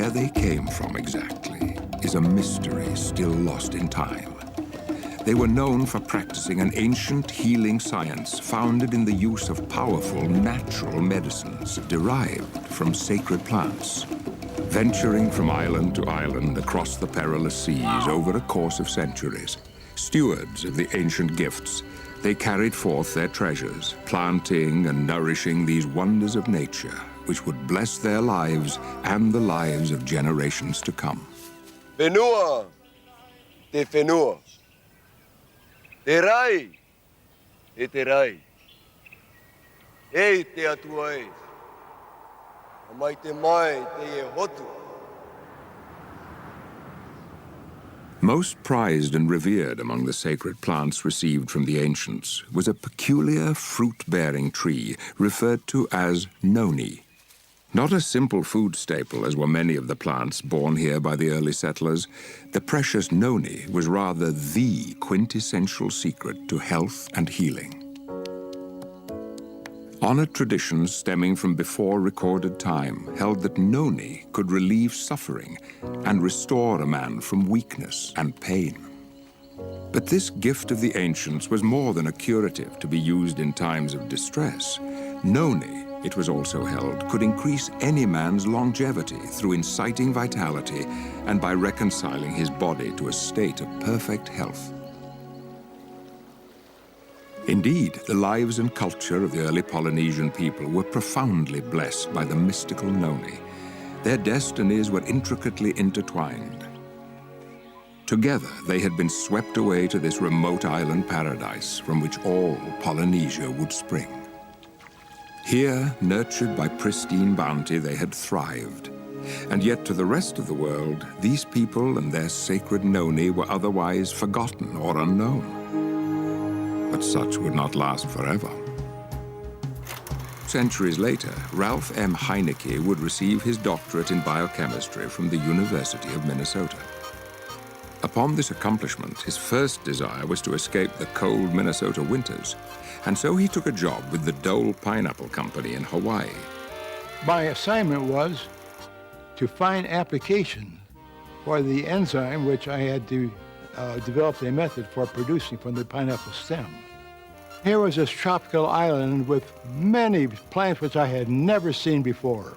Where they came from exactly is a mystery still lost in time. They were known for practicing an ancient healing science founded in the use of powerful natural medicines derived from sacred plants. Venturing from island to island across the perilous seas over a course of centuries, stewards of the ancient gifts, they carried forth their treasures, planting and nourishing these wonders of nature, which would bless their lives and the lives of generations to come. Fenua, te fenua. Te rai, e te rai. E te atua e. Mai te mai te e hotu. Most prized and revered among the sacred plants received from the ancients was a peculiar fruit-bearing tree referred to as noni. Not a simple food staple, as were many of the plants born here by the early settlers, the precious noni was rather the quintessential secret to health and healing. Honored traditions stemming from before recorded time held that noni could relieve suffering and restore a man from weakness and pain. But this gift of the ancients was more than a curative to be used in times of distress. Noni, it was also held, could increase any man's longevity through inciting vitality and by reconciling his body to a state of perfect health. Indeed, the lives and culture of the early Polynesian people were profoundly blessed by the mystical noni. Their destinies were intricately intertwined. Together, they had been swept away to this remote island paradise from which all Polynesia would spring. Here, nurtured by pristine bounty, they had thrived. And yet to the rest of the world, these people and their sacred noni were otherwise forgotten or unknown. But such would not last forever. Centuries later, Ralph M. Heineke would receive his doctorate in biochemistry from the University of Minnesota. Upon this accomplishment, his first desire was to escape the cold Minnesota winters, and so he took a job with the Dole Pineapple Company in Hawaii. My assignment was to find application for the enzyme which I had to develop a method for producing from the pineapple stem. Here was this tropical island with many plants which I had never seen before.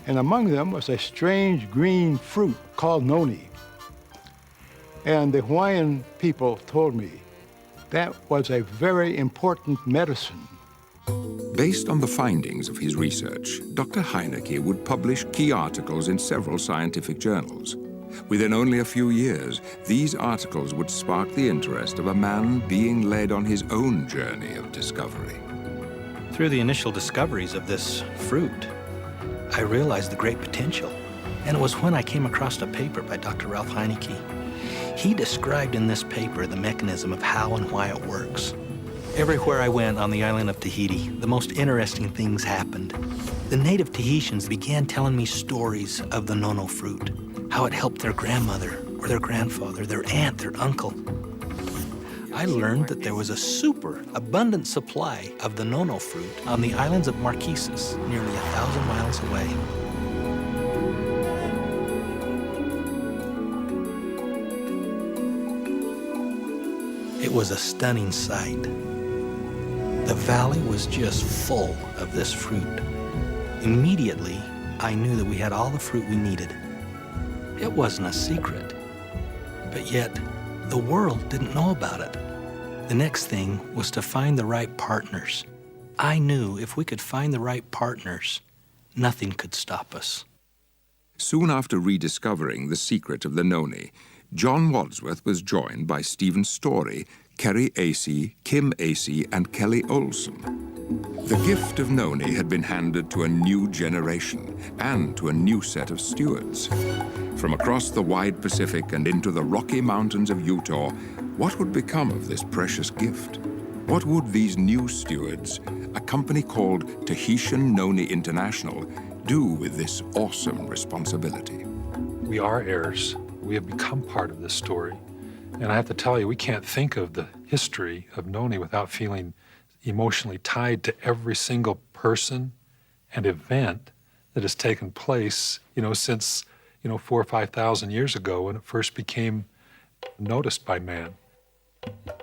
And among them was a strange green fruit called noni. And the Hawaiian people told me that was a very important medicine. Based on the findings of his research, Dr. Heineke would publish key articles in several scientific journals. Within only a few years, these articles would spark the interest of a man being led on his own journey of discovery. Through the initial discoveries of this fruit, I realized the great potential. And it was when I came across a paper by Dr. Ralph Heineke. He described in this paper the mechanism of how and why it works. Everywhere I went on the island of Tahiti, the most interesting things happened. The native Tahitians began telling me stories of the nono fruit, how it helped their grandmother or their grandfather, their aunt, their uncle. I learned that there was a super abundant supply of the nono fruit on the islands of Marquesas, nearly 1,000 miles away. It was a stunning sight. The valley was just full of this fruit. Immediately, I knew that we had all the fruit we needed. It wasn't a secret, but yet the world didn't know about it. The next thing was to find the right partners. I knew if we could find the right partners, nothing could stop us. Soon after rediscovering the secret of the noni, John Wadsworth was joined by Stephen Story, Kerry Acey, Kim Acey, and Kelly Olson. The gift of noni had been handed to a new generation and to a new set of stewards. From across the wide Pacific and into the Rocky Mountains of Utah, what would become of this precious gift? What would these new stewards, a company called Tahitian Noni International, do with this awesome responsibility? We are heirs. We have become part of this story. And I have to tell you, we can't think of the history of noni without feeling emotionally tied to every single person and event that has taken place, since 4,000 or 5,000 years ago when it first became noticed by man.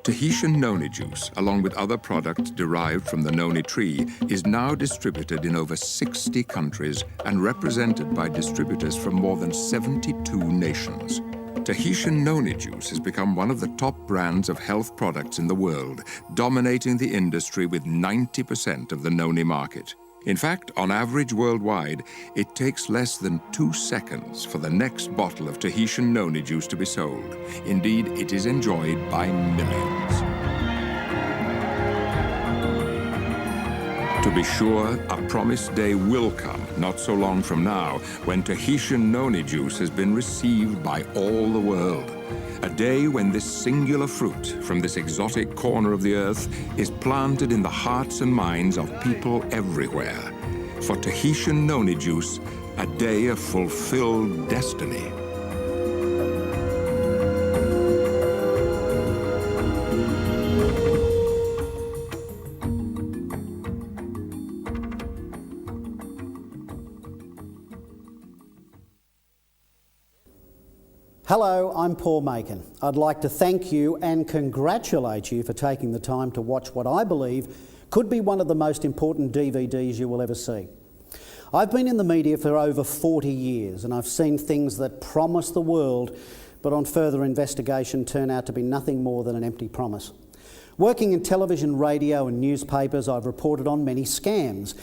Tahitian noni juice, along with other products derived from the noni tree, is now distributed in over 60 countries and represented by distributors from more than 72 nations. Tahitian noni juice has become one of the top brands of health products in the world, dominating the industry with 90% of the noni market. In fact, on average worldwide, it takes less than 2 seconds for the next bottle of Tahitian noni juice to be sold. Indeed, it is enjoyed by millions. To be sure, a promised day will come, not so long from now, when Tahitian noni juice has been received by all the world. A day when this singular fruit from this exotic corner of the earth is planted in the hearts and minds of people everywhere. For Tahitian noni juice, a day of fulfilled destiny. Hello, I'm Paul Macon. I'd like to thank you and congratulate you for taking the time to watch what I believe could be one of the most important DVDs you will ever see. I've been in the media for over 40 years and I've seen things that promise the world, but on further investigation turn out to be nothing more than an empty promise. Working in television, radio and newspapers, I've reported on many scams.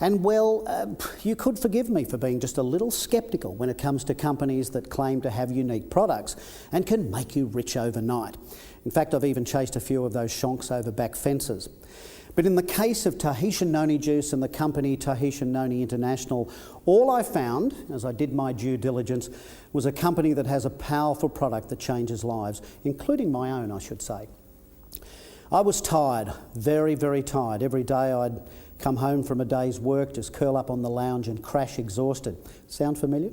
And well, you could forgive me for being just a little sceptical when it comes to companies that claim to have unique products and can make you rich overnight. In fact, I've even chased a few of those shonks over back fences. But in the case of Tahitian noni juice and the company Tahitian Noni International, all I found, as I did my due diligence, was a company that has a powerful product that changes lives, including my own, I should say. I was tired, very, very tired. Every day I'd come home from a day's work, just curl up on the lounge and crash exhausted. Sound familiar?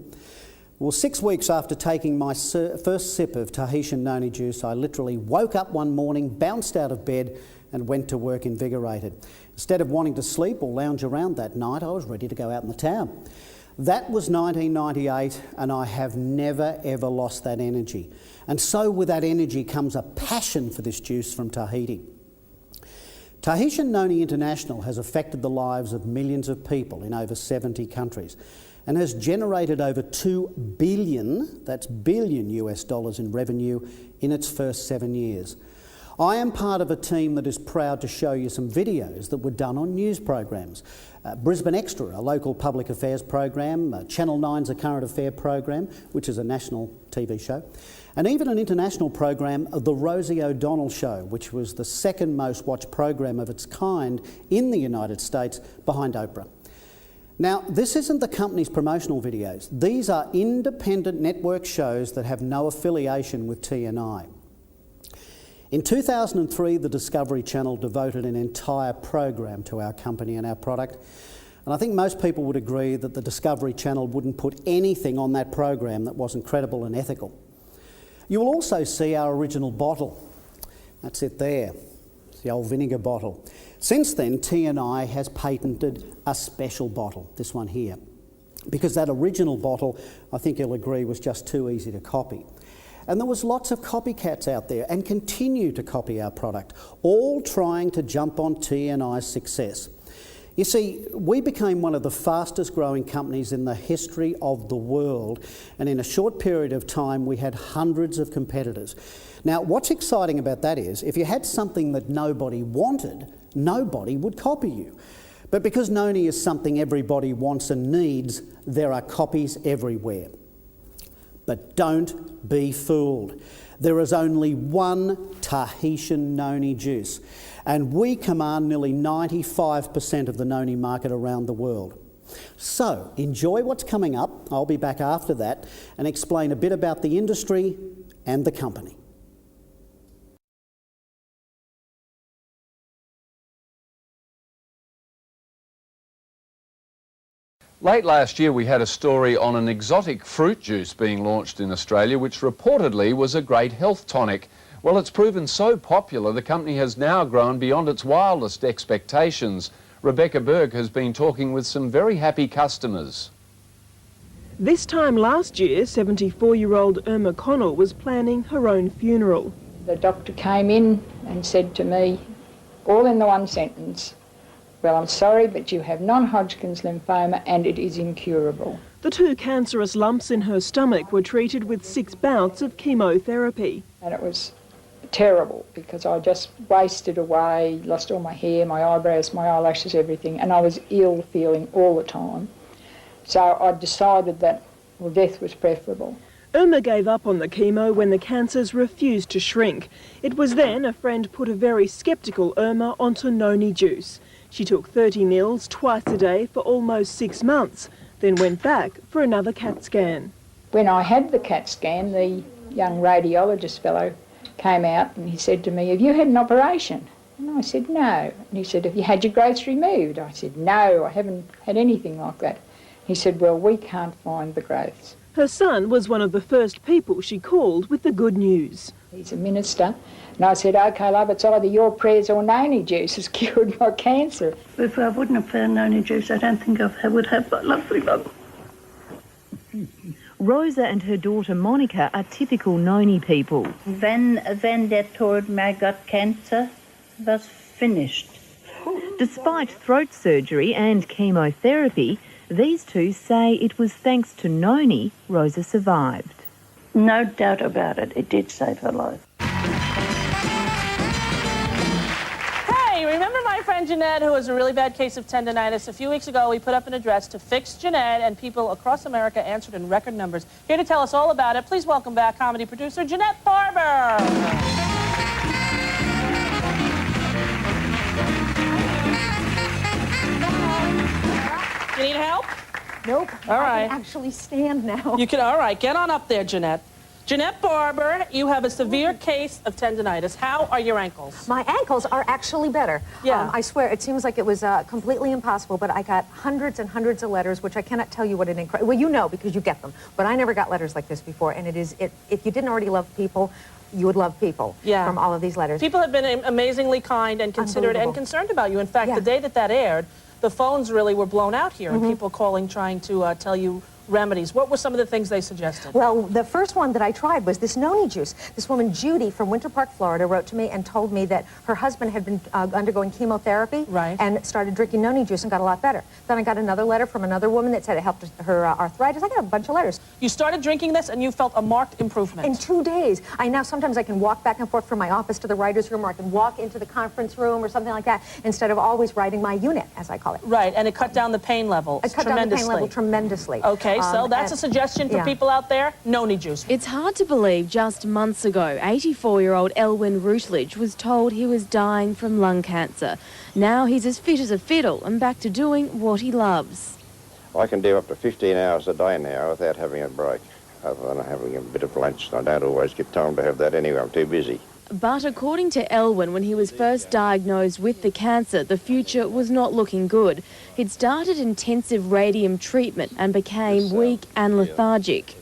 Well, 6 weeks after taking my first sip of Tahitian noni juice, I literally woke up one morning, bounced out of bed and went to work invigorated. Instead of wanting to sleep or lounge around that night, I was ready to go out in the town. That was 1998 and I have never ever lost that energy. And so with that energy comes a passion for this juice from Tahiti. Tahitian Noni International has affected the lives of millions of people in over 70 countries and has generated over $2 billion, that's billion US dollars in revenue in its first 7 years. I am part of a team that is proud to show you some videos that were done on news programs. Brisbane Extra, a local public affairs program, Channel 9's A Current Affair program, which is a national TV show, and even an international program, The Rosie O'Donnell Show, which was the second most watched program of its kind in the United States behind Oprah. Now, this isn't the company's promotional videos. These are independent network shows that have no affiliation with TNI. In 2003, the Discovery Channel devoted an entire program to our company and our product. And I think most people would agree that the Discovery Channel wouldn't put anything on that program that wasn't credible and ethical. You will also see our original bottle. That's it there. It's the old vinegar bottle. Since then, TNI has patented a special bottle, this one here, because that original bottle, I think you'll agree, was just too easy to copy. And there was lots of copycats out there and continue to copy our product, all trying to jump on TNI's success. You see, we became one of the fastest growing companies in the history of the world, and in a short period of time we had hundreds of competitors. Now, what's exciting about that is, if you had something that nobody wanted, nobody would copy you. But because noni is something everybody wants and needs, there are copies everywhere. But don't be fooled. There is only one Tahitian noni juice, and we command nearly 95% of the noni market around the world. So enjoy what's coming up. I'll be back after that and explain a bit about the industry and the company. Late last year we had a story on an exotic fruit juice being launched in Australia which reportedly was a great health tonic. Well, it's proven so popular the company has now grown beyond its wildest expectations. Rebecca Berg has been talking with some very happy customers. This time last year, 74-year-old Irma Connell was planning her own funeral. The doctor came in and said to me, all in the one sentence, "Well, I'm sorry, but you have non-Hodgkin's lymphoma and it is incurable." The 2 cancerous lumps in her stomach were treated with 6 bouts of chemotherapy. And it was terrible because I just wasted away, lost all my hair, my eyebrows, my eyelashes, everything, and I was ill feeling all the time. So I decided that, well, death was preferable. Irma gave up on the chemo when the cancers refused to shrink. It was then a friend put a very sceptical Irma onto noni juice. She took 30 mils twice a day for almost 6 months, then went back for another CAT scan. When I had the CAT scan, the young radiologist fellow came out and he said to me, "Have you had an operation?" And I said, "No." And he said, "Have you had your growths removed?" I said, "No, I haven't had anything like that." He said, "Well, we can't find the growths." Her son was one of the first people she called with the good news. He's a minister. And I said, "OK, love, it's either your prayers or noni juice has cured my cancer." If I wouldn't have found noni juice, I don't think I would have my lovely love. Rosa and her daughter Monica are typical noni people. When they told me I got cancer, it was finished. Despite throat surgery and chemotherapy, these two say it was thanks to noni Rosa survived. No doubt about it, it did save her life. Hey, remember my friend Jeanette who has a really bad case of tendinitis? A few weeks ago we put up an address to fix Jeanette and people across America answered in record numbers. Here to tell us all about it, please welcome back comedy producer Jeanette Barber. You need help? Nope. All right. I can actually stand now. You can, all right, get on up there, Jeanette. Jeanette Barber, you have a severe case of tendinitis. How are your ankles? My ankles are actually better. Yeah. I swear, it seems like it was completely impossible, but I got hundreds and hundreds of letters, which I cannot tell you what an incredible... Well, you know, because you get them. But I never got letters like this before, and if you didn't already love people, you would love people from all of these letters. People have been amazingly kind and considerate and concerned about you. In fact, the day that aired, the phones really were blown out here, and people calling, trying to tell you remedies. What were some of the things they suggested? Well, the first one that I tried was this noni juice. This woman, Judy, from Winter Park, Florida, wrote to me and told me that her husband had been undergoing chemotherapy and started drinking noni juice and got a lot better. Then I got another letter from another woman that said it helped her arthritis. I got a bunch of letters. You started drinking this and you felt a marked improvement? In 2 days. Sometimes I can walk back and forth from my office to the writer's room, or I can walk into the conference room or something like that, instead of always writing my unit, as I call it. Right, and it cut down the pain level tremendously. It cut down the pain level tremendously. Okay, so that's a suggestion for people out there, noni juice. It's hard to believe just months ago, 84-year-old Elwyn Routledge was told he was dying from lung cancer. Now he's as fit as a fiddle and back to doing what he loves. I can do up to 15 hours a day now without having a break, other than having a bit of lunch. I don't always get time to have that anyway, I'm too busy. But according to Elwyn, when he was first diagnosed with the cancer, the future was not looking good. He'd started intensive radium treatment and became weak and lethargic.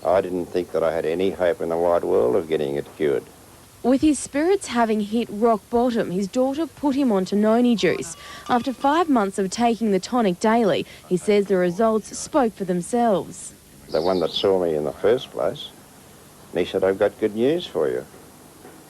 I didn't think that I had any hope in the wide world of getting it cured. With his spirits having hit rock bottom, his daughter put him onto noni juice. After 5 months of taking the tonic daily, he says the results spoke for themselves. The one that saw me in the first place, and he said, "I've got good news for you."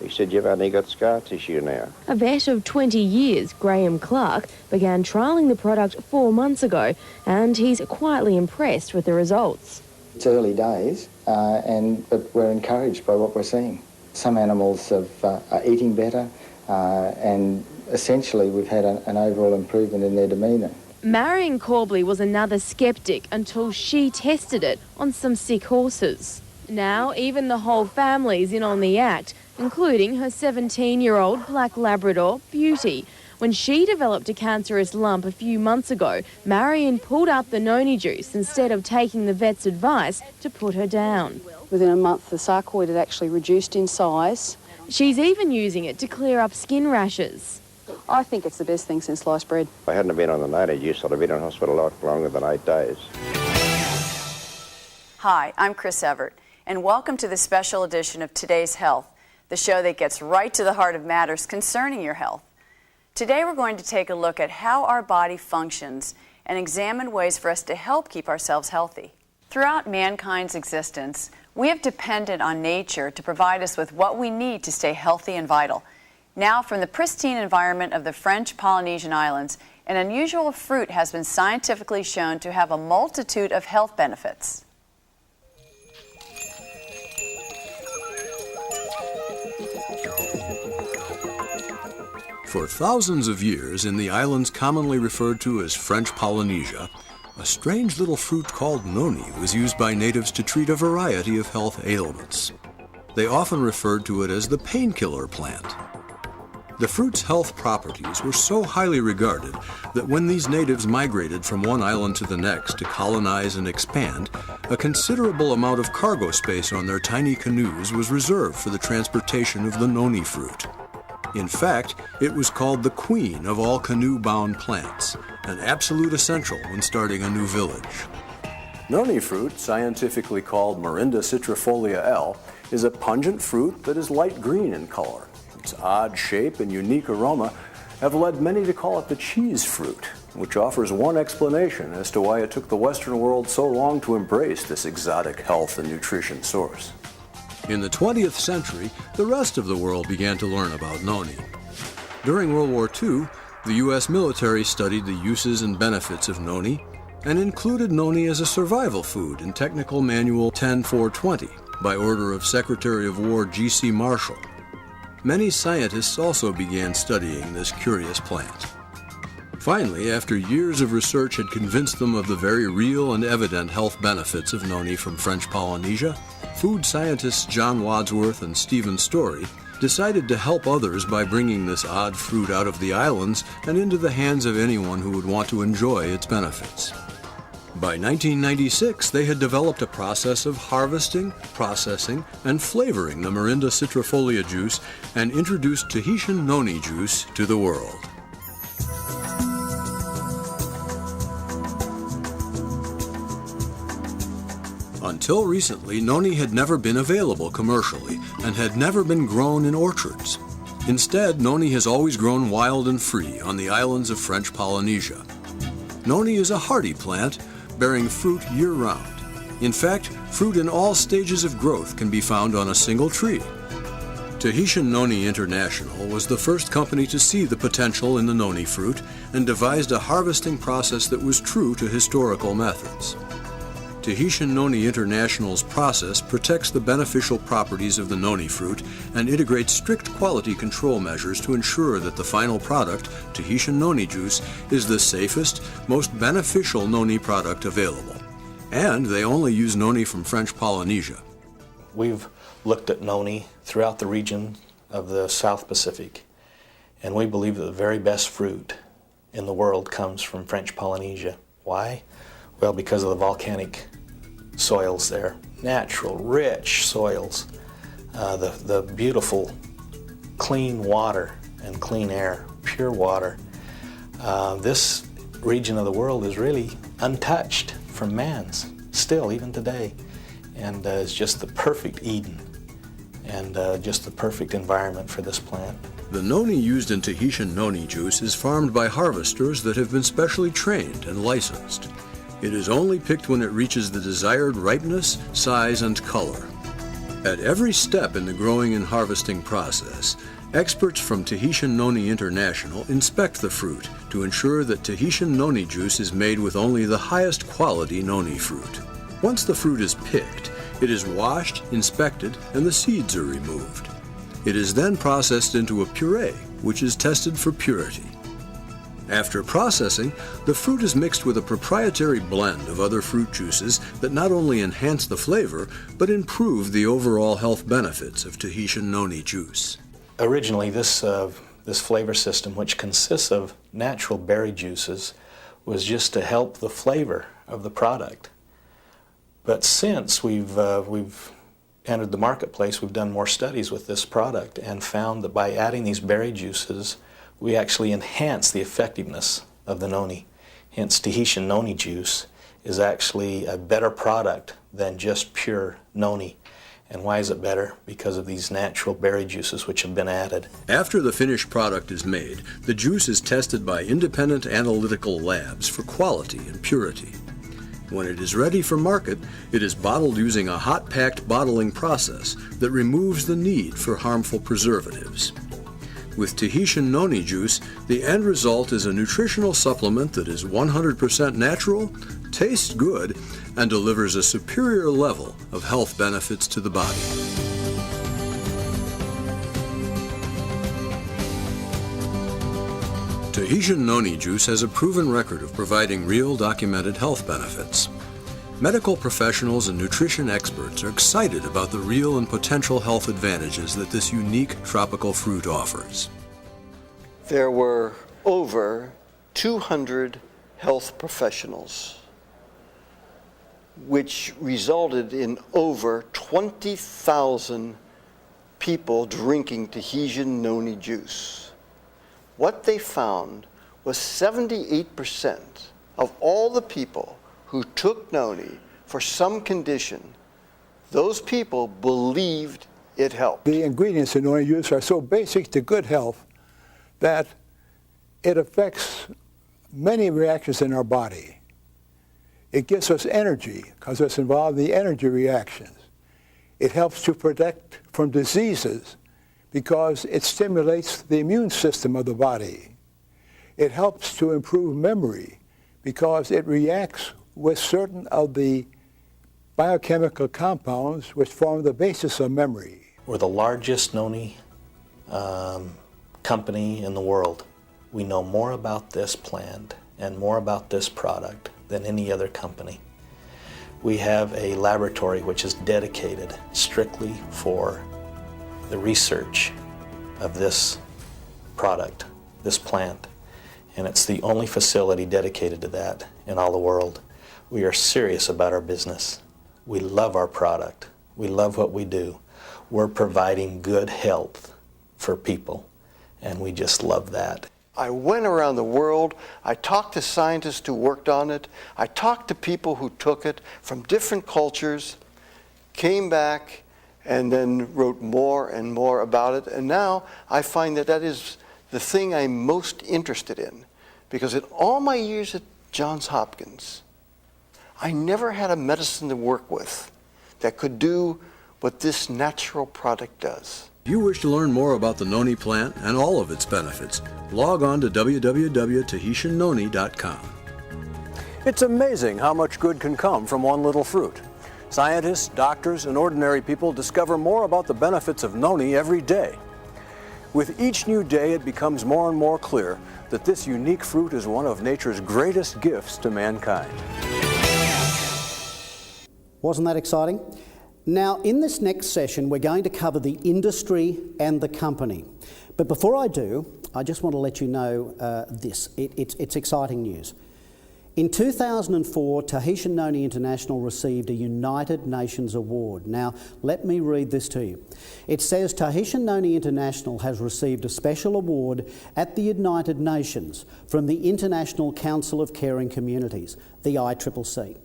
He said, "You've only got scar tissue now." A vet of 20 years, Graham Clark, began trialling the product 4 months ago, and he's quietly impressed with the results. It's early days, but we're encouraged by what we're seeing. Some animals are eating better, and essentially we've had an overall improvement in their demeanour. Marion Corbley was another sceptic until she tested it on some sick horses. Now even the whole family's in on the act, including her 17-year-old black Labrador, Beauty. When she developed a cancerous lump a few months ago, Marion pulled up the noni juice instead of taking the vet's advice to put her down. Within a month, the sarcoid had actually reduced in size. She's even using it to clear up skin rashes. I think it's the best thing since sliced bread. If I hadn't been on the noni juice, I'd have been in hospital a lot longer than 8 days. Hi, I'm Chris Everett, and welcome to the special edition of Today's Health, the show that gets right to the heart of matters concerning your health. Today we're going to take a look at how our body functions and examine ways for us to help keep ourselves healthy. Throughout mankind's existence, we have depended on nature to provide us with what we need to stay healthy and vital. Now, from the pristine environment of the French Polynesian Islands, an unusual fruit has been scientifically shown to have a multitude of health benefits. For thousands of years, in the islands commonly referred to as French Polynesia, a strange little fruit called noni was used by natives to treat a variety of health ailments. They often referred to it as the painkiller plant. The fruit's health properties were so highly regarded that when these natives migrated from one island to the next to colonize and expand, a considerable amount of cargo space on their tiny canoes was reserved for the transportation of the noni fruit. In fact, it was called the queen of all canoe-bound plants, an absolute essential when starting a new village. Noni fruit, scientifically called Morinda citrifolia L, is a pungent fruit that is light green in color. Its odd shape and unique aroma have led many to call it the cheese fruit, which offers one explanation as to why it took the Western world so long to embrace this exotic health and nutrition source. In the 20th century, the rest of the world began to learn about noni. During World War II, the U.S. military studied the uses and benefits of noni and included noni as a survival food in Technical Manual 10420 by order of Secretary of War G.C. Marshall. Many scientists also began studying this curious plant. Finally, after years of research had convinced them of the very real and evident health benefits of noni from French Polynesia, food scientists John Wadsworth and Stephen Story decided to help others by bringing this odd fruit out of the islands and into the hands of anyone who would want to enjoy its benefits. By 1996, they had developed a process of harvesting, processing, and flavoring the Morinda citrifolia juice and introduced Tahitian noni juice to the world. Until recently, noni had never been available commercially and had never been grown in orchards. Instead, noni has always grown wild and free on the islands of French Polynesia. Noni is a hardy plant, bearing fruit year-round. In fact, fruit in all stages of growth can be found on a single tree. Tahitian Noni International was the first company to see the potential in the noni fruit and devised a harvesting process that was true to historical methods. Tahitian Noni International's process protects the beneficial properties of the noni fruit and integrates strict quality control measures to ensure that the final product, Tahitian noni juice, is the safest, most beneficial noni product available. And they only use noni from French Polynesia. We've looked at noni throughout the region of the South Pacific, and we believe that the very best fruit in the world comes from French Polynesia. Why? Well, because of the volcanic soils there, natural, rich soils, the beautiful, clean water and clean air, pure water. This region of the world is really untouched from man's, still, even today, and is just the perfect Eden and just the perfect environment for this plant. The noni used in Tahitian noni juice is farmed by harvesters that have been specially trained and licensed. It is only picked when it reaches the desired ripeness, size, and color. At every step in the growing and harvesting process, experts from Tahitian Noni International inspect the fruit to ensure that Tahitian noni juice is made with only the highest quality noni fruit. Once the fruit is picked, it is washed, inspected, and the seeds are removed. It is then processed into a puree, which is tested for purity. After processing, the fruit is mixed with a proprietary blend of other fruit juices that not only enhance the flavor, but improve the overall health benefits of Tahitian noni juice. Originally, this flavor system, which consists of natural berry juices, was just to help the flavor of the product. But since we've entered the marketplace, we've done more studies with this product and found that by adding these berry juices, we actually enhance the effectiveness of the noni. Hence, Tahitian noni juice is actually a better product than just pure noni. And why is it better? Because of these natural berry juices which have been added. After the finished product is made, the juice is tested by independent analytical labs for quality and purity. When it is ready for market, it is bottled using a hot-packed bottling process that removes the need for harmful preservatives. With Tahitian noni juice, the end result is a nutritional supplement that is 100% natural, tastes good, and delivers a superior level of health benefits to the body. Tahitian noni juice has a proven record of providing real documented health benefits. Medical professionals and nutrition experts are excited about the real and potential health advantages that this unique tropical fruit offers. There were over 200 health professionals, which resulted in over 20,000 people drinking Tahitian noni juice. What they found was 78% of all the people who took noni for some condition, those people believed it helped. The ingredients in noni juice are so basic to good health that it affects many reactions in our body. It gives us energy because it's involved in the energy reactions. It helps to protect from diseases because it stimulates the immune system of the body. It helps to improve memory because it reacts with certain of the biochemical compounds which form the basis of memory. We're the largest noni company in the world. We know more about this plant and more about this product than any other company. We have a laboratory which is dedicated strictly for the research of this product, this plant, and it's the only facility dedicated to that in all the world. We are serious about our business. We love our product. We love what we do. We're providing good health for people, and we just love that. I went around the world. I talked to scientists who worked on it. I talked to people who took it from different cultures, came back, and then wrote more and more about it. And now I find that that is the thing I'm most interested in, because in all my years at Johns Hopkins, I never had a medicine to work with that could do what this natural product does. If you wish to learn more about the noni plant and all of its benefits, log on to www.tahitiannoni.com. It's amazing how much good can come from one little fruit. Scientists, doctors, and ordinary people discover more about the benefits of noni every day. With each new day, it becomes more and more clear that this unique fruit is one of nature's greatest gifts to mankind. Wasn't that exciting? Now, in this next session, we're going to cover the industry and the company. But before I do, I just want to let you know this. It's exciting news. In 2004, Tahitian Noni International received a United Nations award. Now, let me read this to you. It says Tahitian Noni International has received a special award at the United Nations from the International Council of Caring Communities, the ICCC.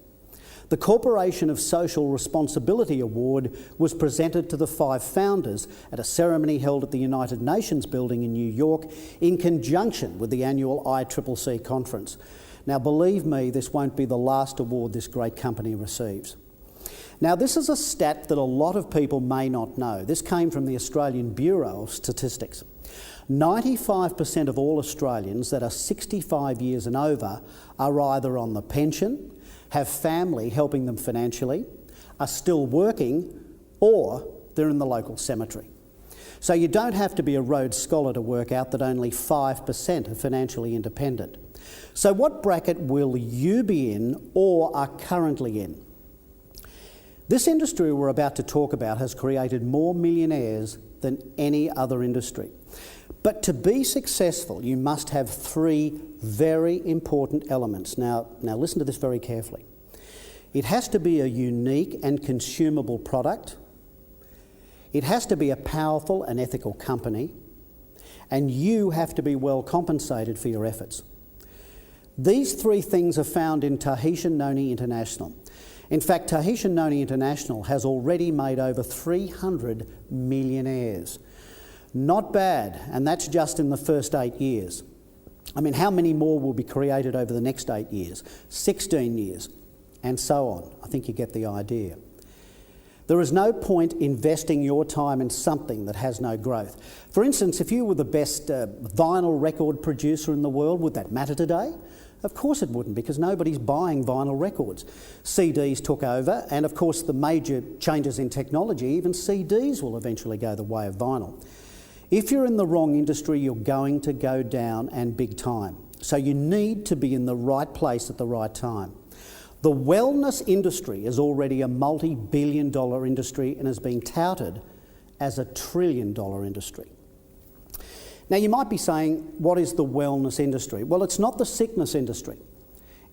The Corporation of Social Responsibility Award was presented to the 5 founders at a ceremony held at the United Nations building in New York in conjunction with the annual ICCC conference. Now, believe me, this won't be the last award this great company receives. Now, this is a stat that a lot of people may not know. This came from the Australian Bureau of Statistics. 95% of all Australians that are 65 years and over are either on the pension, have family helping them financially, are still working, or they're in the local cemetery. So you don't have to be a Rhodes Scholar to work out that only 5% are financially independent. So what bracket will you be in or are currently in? This industry we're about to talk about has created more millionaires than any other industry. But to be successful, you must have 3 very important elements. Now listen to this very carefully. It has to be a unique and consumable product. It has to be a powerful and ethical company. And you have to be well compensated for your efforts. These 3 things are found in Tahitian Noni International. In fact, Tahitian Noni International has already made over 300 millionaires. Not bad, and that's just in the first 8 years. I mean, how many more will be created over the next 8 years, 16 years, and so on. I think you get the idea. There is no point investing your time in something that has no growth. For instance, if you were the best vinyl record producer in the world, would that matter today? Of course it wouldn't, because nobody's buying vinyl records. CDs took over, and of course the major changes in technology, even CDs will eventually go the way of vinyl. If you're in the wrong industry, you're going to go down, and big time. So you need to be in the right place at the right time. The wellness industry is already a multi-billion-dollar industry and is being touted as a trillion-dollar industry. Now you might be saying, what is the wellness industry? Well, it's not the sickness industry.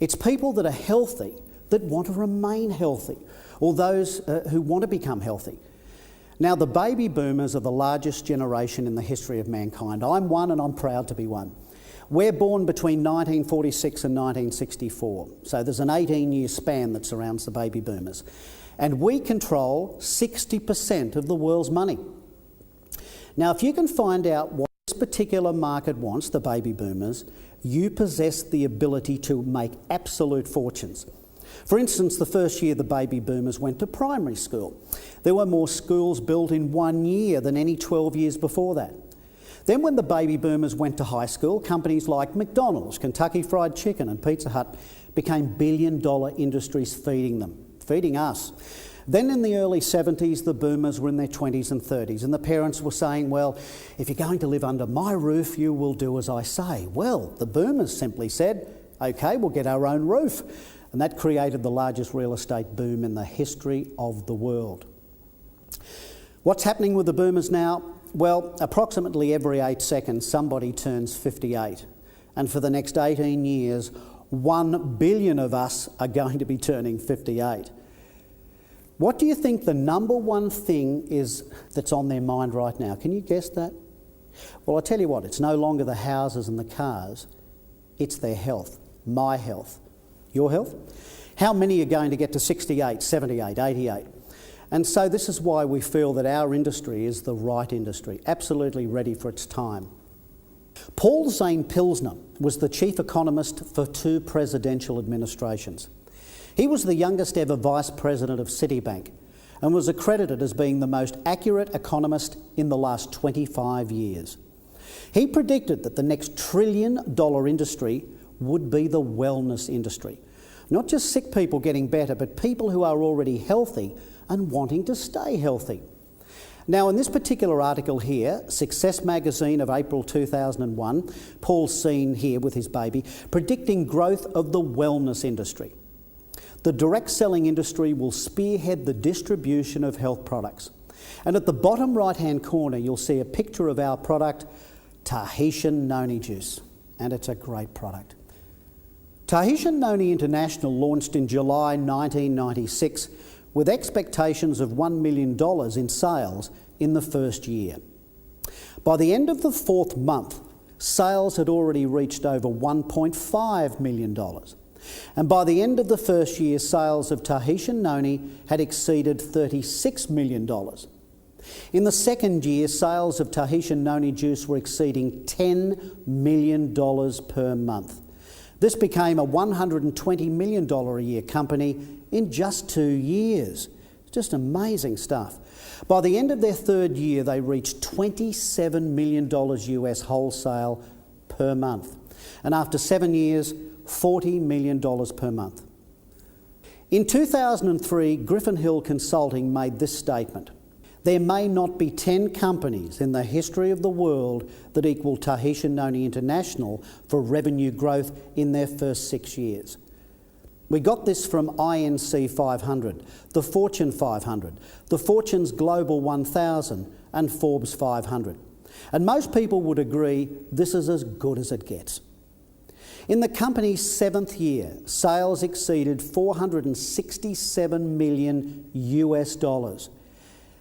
It's people that are healthy that want to remain healthy, or those who want to become healthy. Now the baby boomers are the largest generation in the history of mankind. I'm one, and I'm proud to be one. We're born between 1946 and 1964, so there's an 18-year span that surrounds the baby boomers. And we control 60% of the world's money. Now, if you can find out what this particular market wants, the baby boomers, you possess the ability to make absolute fortunes. For instance, the first year the baby boomers went to primary school, there were more schools built in 1 year than any 12 years before that. Then when the baby boomers went to high school, companies like McDonald's, Kentucky Fried Chicken and Pizza Hut became billion-dollar industries feeding them, feeding us. Then in the early 70s, the boomers were in their 20s and 30s, and the parents were saying, well, if you're going to live under my roof, you will do as I say. Well, the boomers simply said, OK, we'll get our own roof. And that created the largest real estate boom in the history of the world. What's happening with the boomers now? Well, approximately every 8 seconds somebody turns 58, and for the next 18 years 1 billion of us are going to be turning 58. What do you think the number one thing is that's on their mind right now? Can you guess that? Well, I'll tell you what, it's no longer the houses and the cars, it's their health, my health, your health. How many are going to get to 68, 78, 88? And so this is why we feel that our industry is the right industry, absolutely ready for its time. Paul Zane Pilsner was the chief economist for 2 presidential administrations. He was the youngest ever vice president of Citibank and was accredited as being the most accurate economist in the last 25 years. He predicted that the next trillion-dollar industry would be the wellness industry. Not just sick people getting better, but people who are already healthy and wanting to stay healthy. Now, in this particular article here, Success Magazine of April 2001, Paul's seen here with his baby, predicting growth of the wellness industry. The direct selling industry will spearhead the distribution of health products. And at the bottom right-hand corner, you'll see a picture of our product, Tahitian Noni Juice. And it's a great product. Tahitian Noni International launched in July 1996 with expectations of $1 million in sales in the first year. By the end of the 4th month, sales had already reached over $1.5 million. And by the end of the first year, sales of Tahitian Noni had exceeded $36 million. In the second year, sales of Tahitian Noni Juice were exceeding $10 million per month. This became a $120 million a year company in just 2 years. Just amazing stuff. By the end of their 3rd year, they reached $27 million US wholesale per month. And after 7 years, $40 million per month. In 2003, Griffin Hill Consulting made this statement: there may not be 10 companies in the history of the world that equal Tahitian Noni International for revenue growth in their first 6 years. We got this from INC 500, the Fortune 500, the Fortune's Global 1000 and Forbes 500. And most people would agree this is as good as it gets. In the company's 7th year, sales exceeded $467 million US.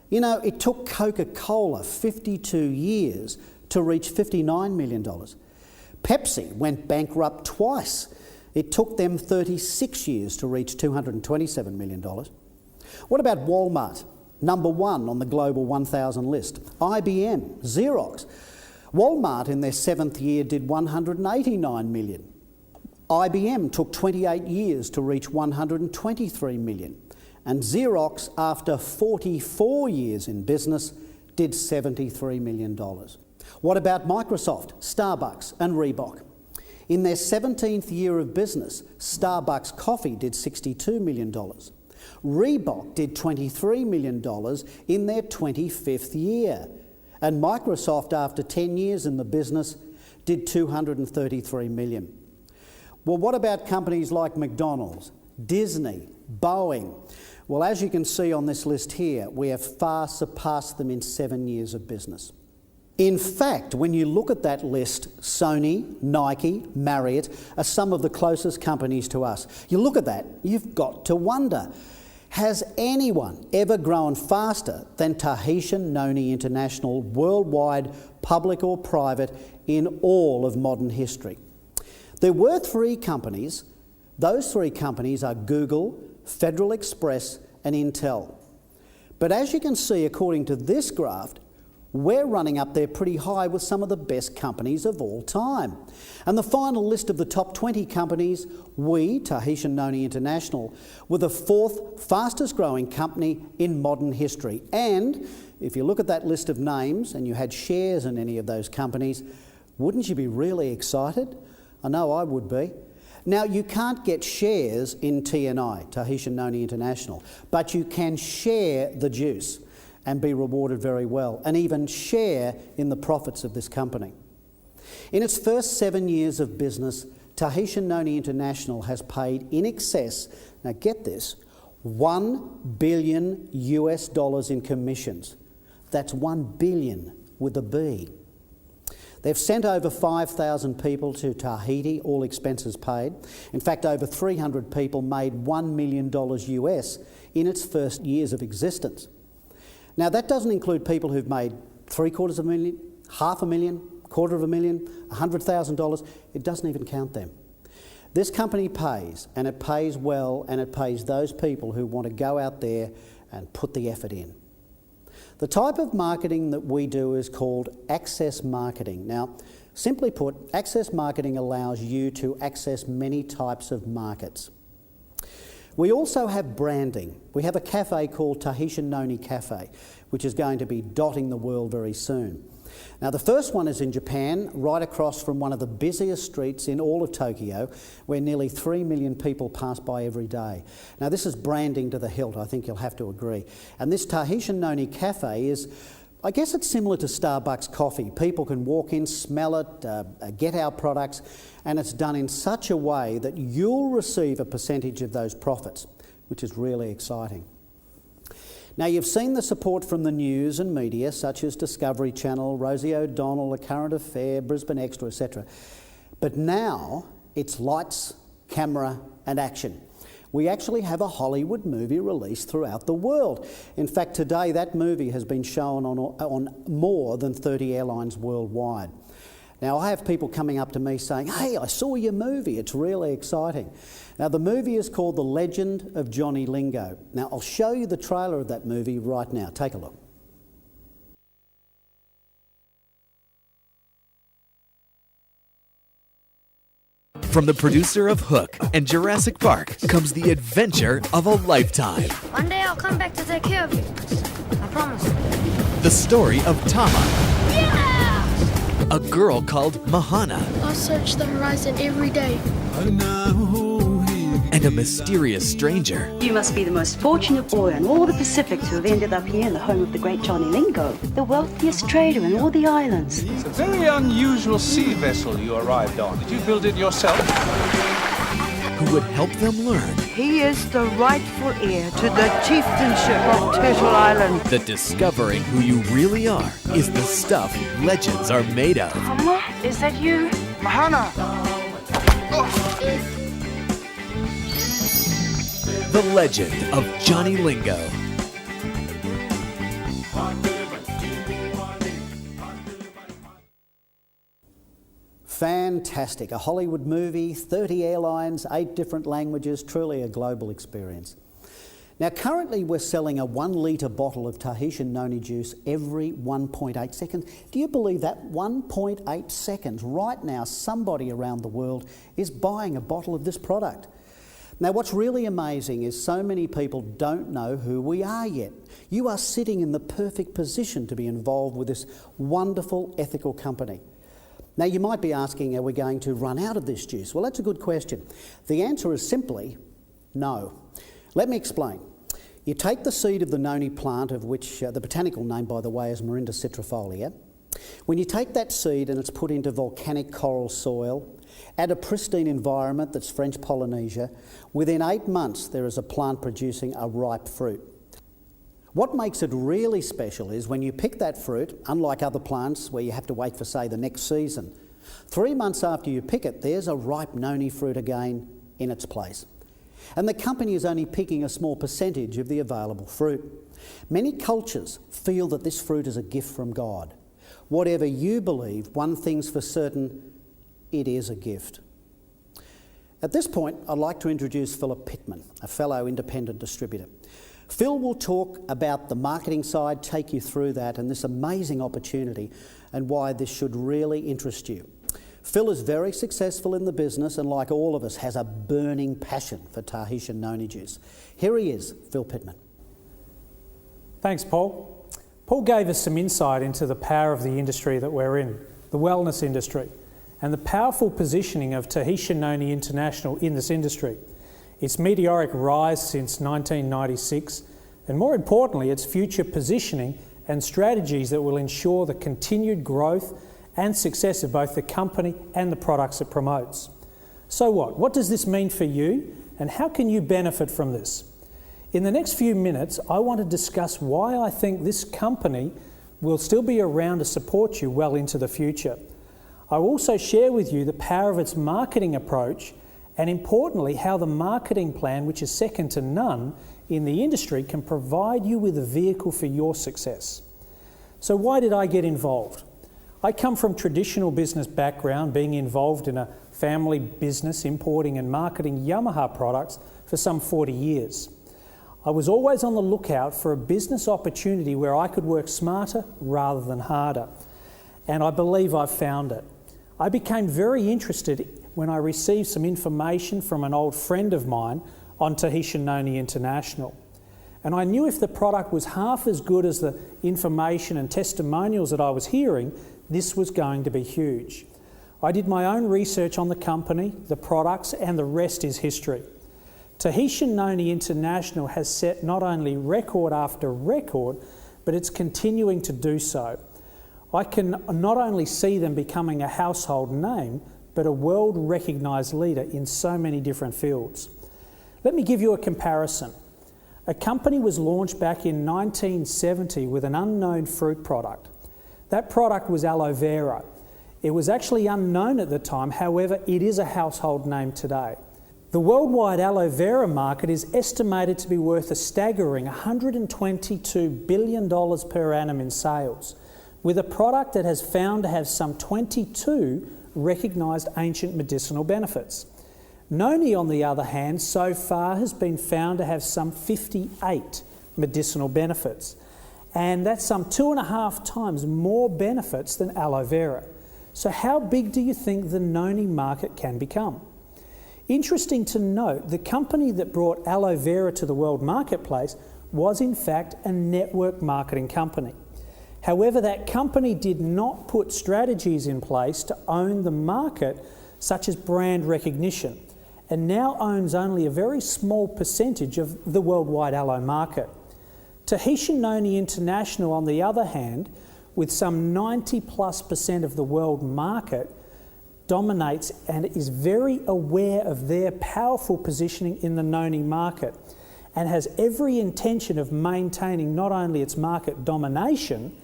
You know, it took Coca-Cola 52 years to reach $59 million. Pepsi went bankrupt twice. It took them 36 years to reach $227 million. What about Walmart, number 1 on the Global 1000 list? IBM, Xerox. Walmart in their 7th year did $189 million. IBM took 28 years to reach 123 million. And Xerox, after 44 years in business, did $73 million. What about Microsoft, Starbucks and Reebok? In their 17th year of business, Starbucks Coffee did $62 million. Reebok did $23 million in their 25th year. And Microsoft, after 10 years in the business, did $233 million. Well, what about companies like McDonald's, Disney, Boeing? Well, as you can see on this list here, we have far surpassed them in 7 years of business. In fact, when you look at that list, Sony, Nike, Marriott are some of the closest companies to us. You look at that, you've got to wonder, has anyone ever grown faster than Tahitian Noni International worldwide, public or private, in all of modern history? There were 3 companies. Those 3 companies are Google, Federal Express and Intel. But as you can see, according to this graph, we're running up there pretty high with some of the best companies of all time. And the final list of the top 20 companies, we, Tahitian Noni International, were the 4th fastest growing company in modern history. And if you look at that list of names and you had shares in any of those companies, wouldn't you be really excited? I know I would be. Now, you can't get shares in TNI, Tahitian Noni International, but you can share the juice and be rewarded very well, and even share in the profits of this company. In its first 7 years of business, Tahitian Noni International has paid in excess, now get this, $1 billion in commissions. That's 1 billion with a B. They've sent over 5,000 people to Tahiti, all expenses paid. In fact, over 300 people made $1 million US in its first years of existence. Now, that doesn't include people who've made $750,000, $500,000, $250,000, $100,000. It doesn't even count them. This company pays, and it pays well, and it pays those people who want to go out there and put the effort in. The type of marketing that we do is called access marketing. Now, simply put, access marketing allows you to access many types of markets. We also have branding. We have a cafe called Tahitian Noni Cafe, which is going to be dotting the world very soon. Now, the first one is in Japan, right across from one of the busiest streets in all of Tokyo, where nearly 3 million people pass by every day. Now, this is branding to the hilt, I think you'll have to agree. And this Tahitian Noni Cafe is, I guess it's similar to Starbucks coffee. People can walk in, smell it, get our products, and it's done in such a way that you'll receive a percentage of those profits, which is really exciting. Now, you've seen the support from the news and media, such as Discovery Channel, Rosie O'Donnell, A Current Affair, Brisbane Extra, etc. But now it's lights, camera and action. We actually have a Hollywood movie released throughout the world. In fact, today that movie has been shown on more than 30 airlines worldwide. Now, I have people coming up to me saying, "Hey, I saw your movie, it's really exciting." Now, the movie is called The Legend of Johnny Lingo. Now, I'll show you the trailer of that movie right now. Take a look. From the producer of Hook and Jurassic Park comes the adventure of a lifetime. One day I'll come back to take care of you. I promise. The story of Tama. Yeah! A girl called Mahana. I'll search the horizon every day. And a mysterious stranger. You must be the most fortunate boy in all the Pacific to have ended up here in the home of the great Johnny Lingo, the wealthiest trader in all the islands. It's a very unusual sea vessel you arrived on. Did you build it yourself? Who would help them learn. He is the rightful heir to the chieftainship of Turtle Island. That discovering who you really are is the stuff legends are made of. Mama, is that you? Mahana! The Legend of Johnny Lingo. Fantastic. A Hollywood movie, 30 airlines, 8 different languages, truly a global experience. Now, currently we're selling a 1 litre bottle of Tahitian noni juice every 1.8 seconds. Do you believe that? 1.8 seconds. Right now, somebody around the world is buying a bottle of this product. Now, what's really amazing is so many people don't know who we are yet. You are sitting in the perfect position to be involved with this wonderful ethical company. Now, you might be asking, are we going to run out of this juice? Well, that's a good question. The answer is simply no. Let me explain. You take the seed of the noni plant, of which the botanical name, by the way, is Morinda citrifolia. When you take that seed and it's put into volcanic coral soil, at a pristine environment that's French Polynesia, within 8 months there is a plant producing a ripe fruit. What makes it really special is when you pick that fruit, unlike other plants where you have to wait for, say, the next season, 3 months after you pick it, there's a ripe noni fruit again in its place. And the company is only picking a small percentage of the available fruit. Many cultures feel that this fruit is a gift from God. Whatever you believe, one thing's for certain, it is a gift. At this point, I'd like to introduce Philip Pittman, a fellow independent distributor. Phil will talk about the marketing side, take you through that and this amazing opportunity and why this should really interest you. Phil is very successful in the business and, like all of us, has a burning passion for Tahitian noni juice. Here he is, Phil Pittman. Thanks, Paul. Paul gave us some insight into the power of the industry that we're in, the wellness industry, and the powerful positioning of Tahitian Noni International in this industry, its meteoric rise since 1996, and more importantly, its future positioning and strategies that will ensure the continued growth and success of both the company and the products it promotes. So what? What does this mean for you, and how can you benefit from this? In the next few minutes, I want to discuss why I think this company will still be around to support you well into the future. I will also share with you the power of its marketing approach and, importantly, how the marketing plan, which is second to none in the industry, can provide you with a vehicle for your success. So why did I get involved? I come from traditional business background, being involved in a family business importing and marketing Yamaha products for some 40 years. I was always on the lookout for a business opportunity where I could work smarter rather than harder, and I believe I've found it. I became very interested when I received some information from an old friend of mine on Tahitian Noni International. And I knew if the product was half as good as the information and testimonials that I was hearing, this was going to be huge. I did my own research on the company, the products, and the rest is history. Tahitian Noni International has set not only record after record, but it's continuing to do so. I can not only see them becoming a household name, but a world-recognised leader in so many different fields. Let me give you a comparison. A company was launched back in 1970 with an unknown fruit product. That product was aloe vera. It was actually unknown at the time, however, it is a household name today. The worldwide aloe vera market is estimated to be worth a staggering $122 billion per annum in sales, with a product that has found to have some 22 recognised ancient medicinal benefits. Noni, on the other hand, so far has been found to have some 58 medicinal benefits, and that's some 2.5 times more benefits than aloe vera. So how big do you think the noni market can become? Interesting to note, the company that brought aloe vera to the world marketplace was in fact a network marketing company. However, that company did not put strategies in place to own the market, such as brand recognition, and now owns only a very small percentage of the worldwide aloe market. Tahitian Noni International, on the other hand, with some 90+% of the world market, dominates and is very aware of their powerful positioning in the noni market and has every intention of maintaining not only its market domination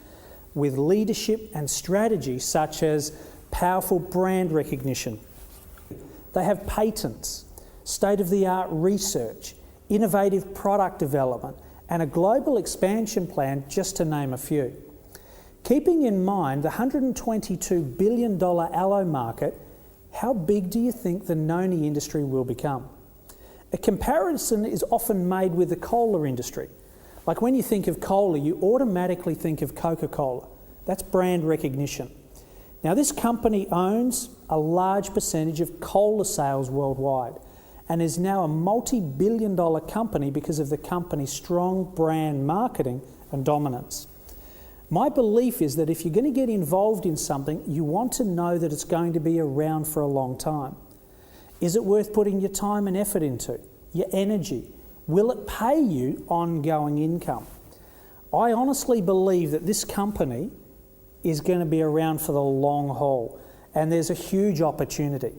with leadership and strategy such as powerful brand recognition. They have patents, state-of-the-art research, innovative product development, and a global expansion plan, just to name a few. Keeping in mind the $122 billion aloe market, how big do you think the noni industry will become? A comparison is often made with the cola industry. Like when you think of cola, you automatically think of Coca-Cola. That's brand recognition. Now, this company owns a large percentage of cola sales worldwide and is now a multi-billion-dollar company because of the company's strong brand marketing and dominance. My belief is that if you're going to get involved in something, you want to know that it's going to be around for a long time. Is it worth putting your time and effort into? Your energy? Will it pay you ongoing income? I honestly believe that this company is going to be around for the long haul, and there's a huge opportunity.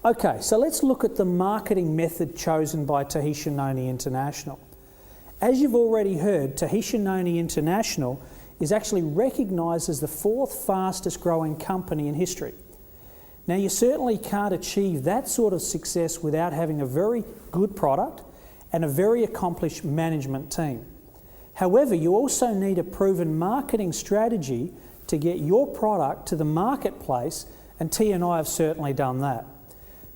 Okay, so let's look at the marketing method chosen by Tahitian Noni International. As you've already heard, Tahitian Noni International is actually recognised as the 4th fastest growing company in history. Now, you certainly can't achieve that sort of success without having a very good product and a very accomplished management team. However, you also need a proven marketing strategy to get your product to the marketplace, and T and I have certainly done that.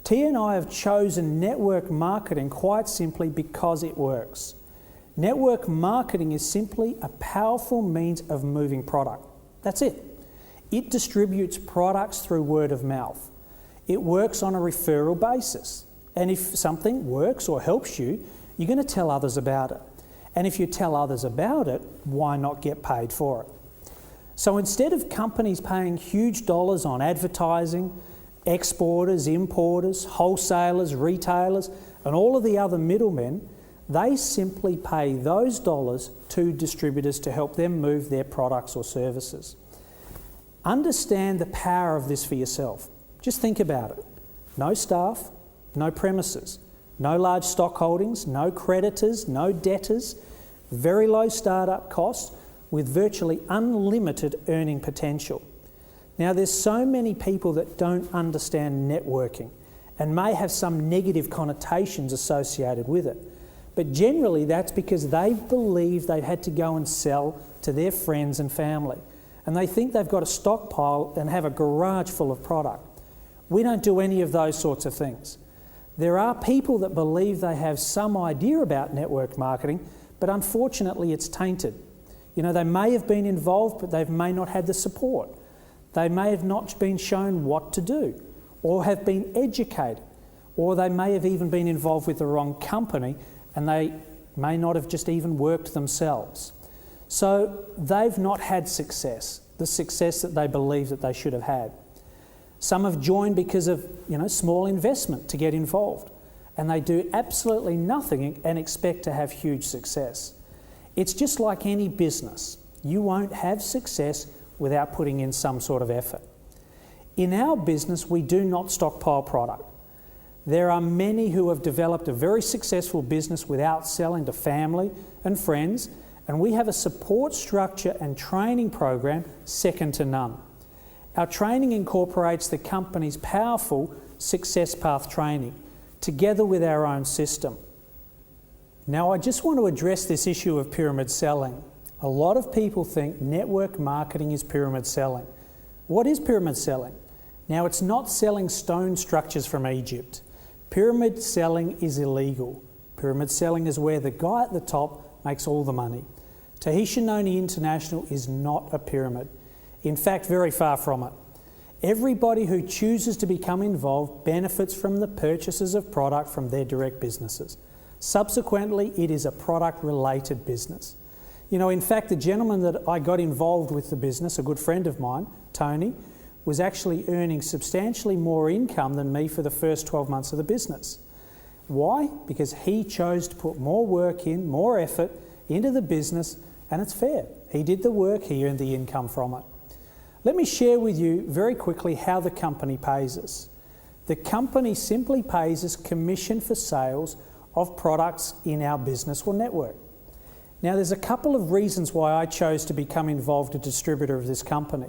T and I have chosen network marketing quite simply because it works. Network marketing is simply a powerful means of moving product. That's it. It distributes products through word of mouth. It works on a referral basis. And if something works or helps you, you're going to tell others about it. And if you tell others about it, why not get paid for it? So instead of companies paying huge dollars on advertising, exporters, importers, wholesalers, retailers, and all of the other middlemen, they simply pay those dollars to distributors to help them move their products or services. Understand the power of this for yourself. Just think about it. No staff, no premises, no large stock holdings, no creditors, no debtors, very low startup costs with virtually unlimited earning potential. Now, there's so many people that don't understand networking and may have some negative connotations associated with it. But generally, that's because they believe they've had to go and sell to their friends and family. And they think they've got a stockpile and have a garage full of product. We don't do any of those sorts of things. There are people that believe they have some idea about network marketing, but unfortunately it's tainted. You know, they may have been involved, but they may not have the support. They may have not been shown what to do, or have been educated, or they may have even been involved with the wrong company, and they may not have just even worked themselves. So they've not had success, the success that they believe that they should have had. Some have joined because of, small investment to get involved, and they do absolutely nothing and expect to have huge success. It's just like any business. You won't have success without putting in some sort of effort. In our business, we do not stockpile product. There are many who have developed a very successful business without selling to family and friends, and we have a support structure and training program second to none. Our training incorporates the company's powerful Success Path training, together with our own system. Now, I just want to address this issue of pyramid selling. A lot of people think network marketing is pyramid selling. What is pyramid selling? Now, it's not selling stone structures from Egypt. Pyramid selling is illegal. Pyramid selling is where the guy at the top makes all the money. Tahitian Noni International is not a pyramid. In fact, very far from it. Everybody who chooses to become involved benefits from the purchases of product from their direct businesses. Subsequently, it is a product-related business. In fact, the gentleman that I got involved with the business, a good friend of mine, Tony, was actually earning substantially more income than me for the first 12 months of the business. Why? Because he chose to put more work in, more effort into the business, and it's fair. He did the work, he earned the income from it. Let me share with you very quickly how the company pays us. The company simply pays us commission for sales of products in our business or network. Now, there's a couple of reasons why I chose to become involved as a distributor of this company.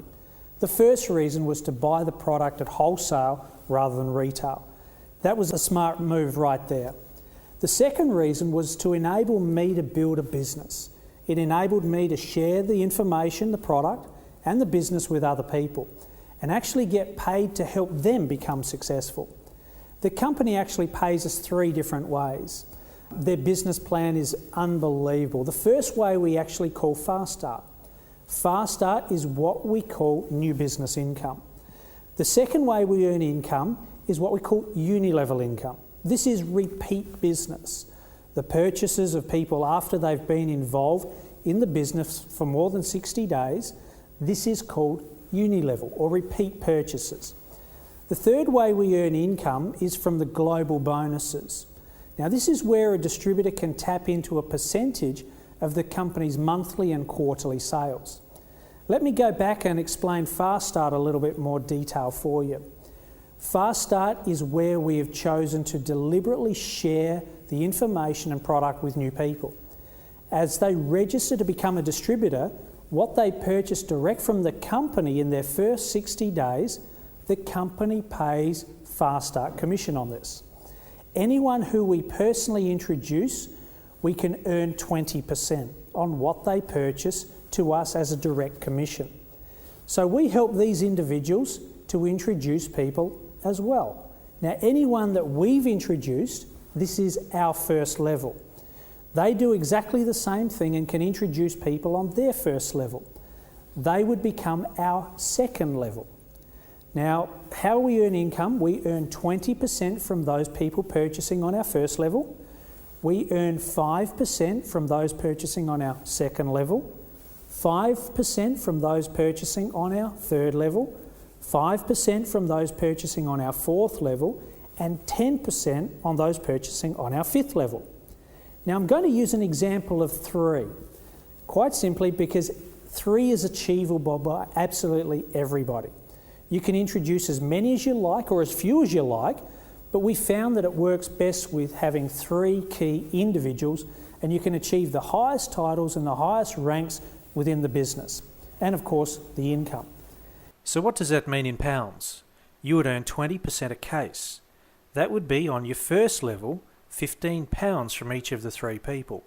The first reason was to buy the product at wholesale rather than retail. That was a smart move right there. The second reason was to enable me to build a business. It enabled me to share the information, the product, and the business with other people, and actually get paid to help them become successful. The company actually pays us 3 different ways. Their business plan is unbelievable. The first way we actually call Fast Start. Fast Start is what we call new business income. The second way we earn income is what we call uni-level income. This is repeat business. The purchases of people after they've been involved in the business for more than 60 days, this is called uni-level or repeat purchases. The third way we earn income is from the global bonuses. Now, this is where a distributor can tap into a percentage of the company's monthly and quarterly sales. Let me go back and explain Fast Start a little bit more detail for you. Fast Start is where we have chosen to deliberately share the information and product with new people. As they register to become a distributor, what they purchase direct from the company in their first 60 days, the company pays Fast Start commission on this. Anyone who we personally introduce, we can earn 20% on what they purchase to us as a direct commission. So we help these individuals to introduce people as well. Now, anyone that we've introduced, this is our first level. They do exactly the same thing and can introduce people on their first level. They would become our second level. Now, how we earn income, we earn 20% from those people purchasing on our first level. We earn 5% from those purchasing on our second level, 5% from those purchasing on our third level, 5% from those purchasing on our fourth level, and 10% on those purchasing on our fifth level. Now, I'm going to use an example of 3, quite simply because 3 is achievable by absolutely everybody. You can introduce as many as you like or as few as you like, but we found that it works best with having 3 key individuals, and you can achieve the highest titles and the highest ranks within the business, and of course the income. So what does that mean in pounds? You would earn 20% a case. That would be on your first level, £15 from each of the 3 people.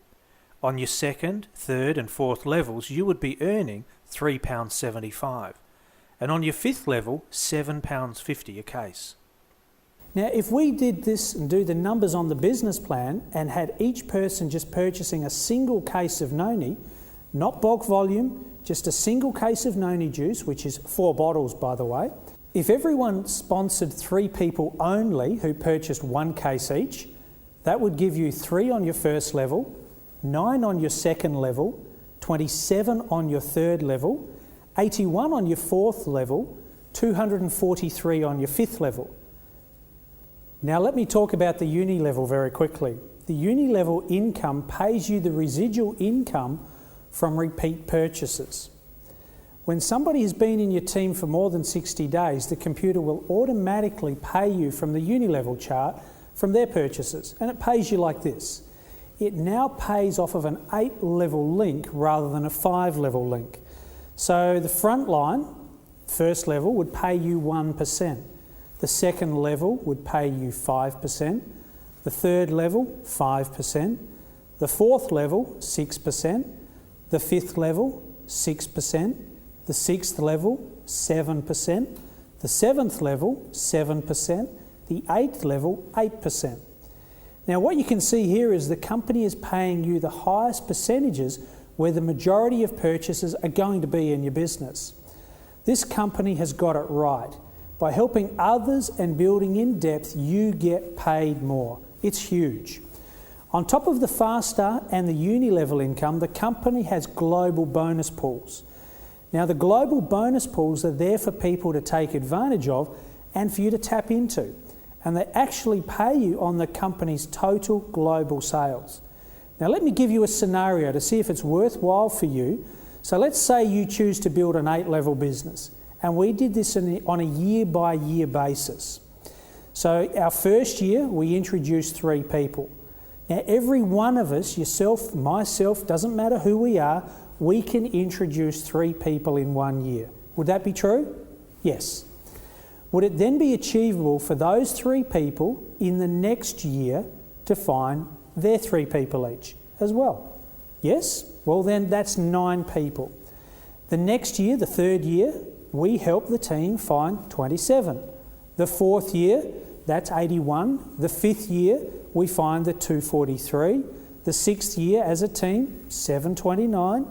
On your second, third and fourth levels, you would be earning £3.75. And on your fifth level, £7.50 a case. Now, if we did this and do the numbers on the business plan and had each person just purchasing a single case of noni, not bulk volume, just a single case of noni juice, which is 4 bottles by the way, if everyone sponsored 3 people only who purchased 1 case each, that would give you 3 on your first level, 9 on your second level, 27 on your third level, 81 on your fourth level, 243 on your fifth level. Now let me talk about the uni level very quickly. The uni level income pays you the residual income from repeat purchases. When somebody has been in your team for more than 60 days, the computer will automatically pay you from the uni level chart from their purchases, and it pays you like this. It now pays off of an 8-level link rather than a 5-level link. So the front line, first level, would pay you 1%. The second level would pay you 5%. The third level, 5%. The fourth level, 6%. The fifth level, 6%. The sixth level, 7%. The seventh level, 7%. The eighth level, 8%. Now what you can see here is the company is paying you the highest percentages where the majority of purchases are going to be in your business. This company has got it right. By helping others and building in depth, you get paid more. It's huge. On top of the Fast Start and the uni level income, the company has global bonus pools. Now the global bonus pools are there for people to take advantage of and for you to tap into. And they actually pay you on the company's total global sales. Now let me give you a scenario to see if it's worthwhile for you. So let's say you choose to build an 8-level business, and we did this on a year-by-year basis. So our first year, we introduced 3 people. Now every one of us, yourself, myself, doesn't matter who we are, we can introduce 3 people in 1 year. Would that be true? Yes. Would it then be achievable for those 3 people in the next year to find their 3 people each as well? Yes? Well then that's 9 people. The next year, the third year, we help the team find 27. The fourth year, that's 81. The 5th year, we find the 243. The 6th year, as a team, 729.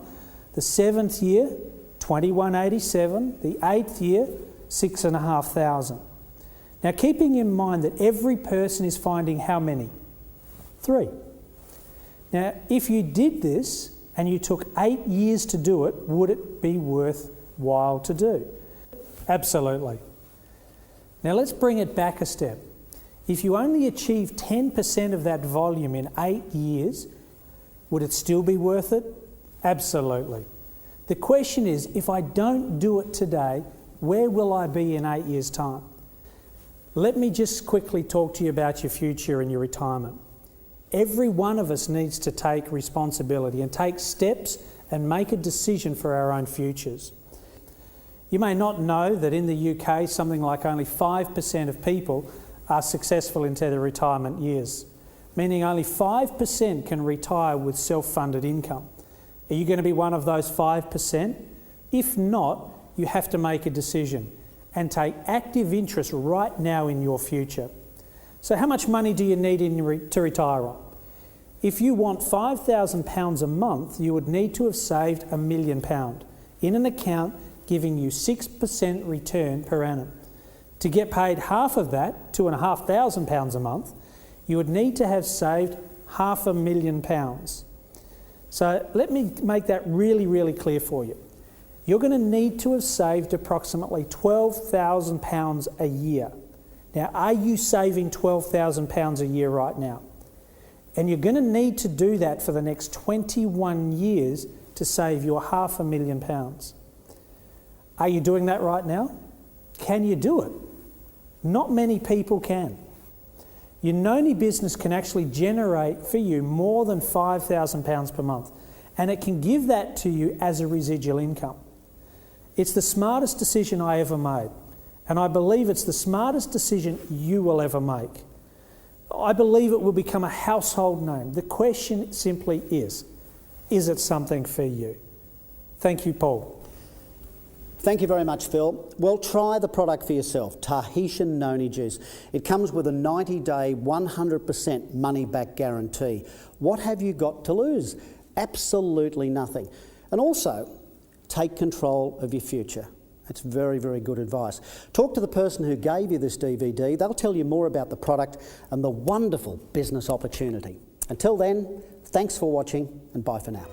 The 7th year, 2187. The 8th year, 6,500. Now, keeping in mind that every person is finding how many? 3. Now, if you did this and you took 8 years to do it, would it be worthwhile to do? Absolutely. Now, let's bring it back a step. If you only achieve 10% of that volume in 8 years, would it still be worth it? Absolutely. The question is, if I don't do it today, where will I be in 8 years' time? Let me just quickly talk to you about your future and your retirement. Every one of us needs to take responsibility and take steps and make a decision for our own futures. You may not know that in the UK, something like only 5% of people are successful into their retirement years, meaning only 5% can retire with self-funded income. Are you going to be one of those 5%? If not, you have to make a decision and take active interest right now in your future. So how much money do you need to retire on? If you want £5,000 a month, you would need to have saved £1 million in an account giving you 6% return per annum. To get paid half of that, £2,500 a month, you would need to have saved £500,000. So let me make that really, really clear for you. You're going to need to have saved approximately £12,000 a year. Now, are you saving £12,000 a year right now? And you're going to need to do that for the next 21 years to save your £500,000. Are you doing that right now? Can you do it? Not many people can. Your Noni business can actually generate for you more than £5,000 per month, and it can give that to you as a residual income. It's the smartest decision I ever made, and I believe it's the smartest decision you will ever make. I believe it will become a household name. The question simply is it something for you? Thank you, Paul. Thank you very much, Phil. Well, try the product for yourself, Tahitian Noni Juice. It comes with a 90-day, 100% money-back guarantee. What have you got to lose? Absolutely nothing. And also, take control of your future. That's very, very good advice. Talk to the person who gave you this DVD. They'll tell you more about the product and the wonderful business opportunity. Until then, thanks for watching and bye for now.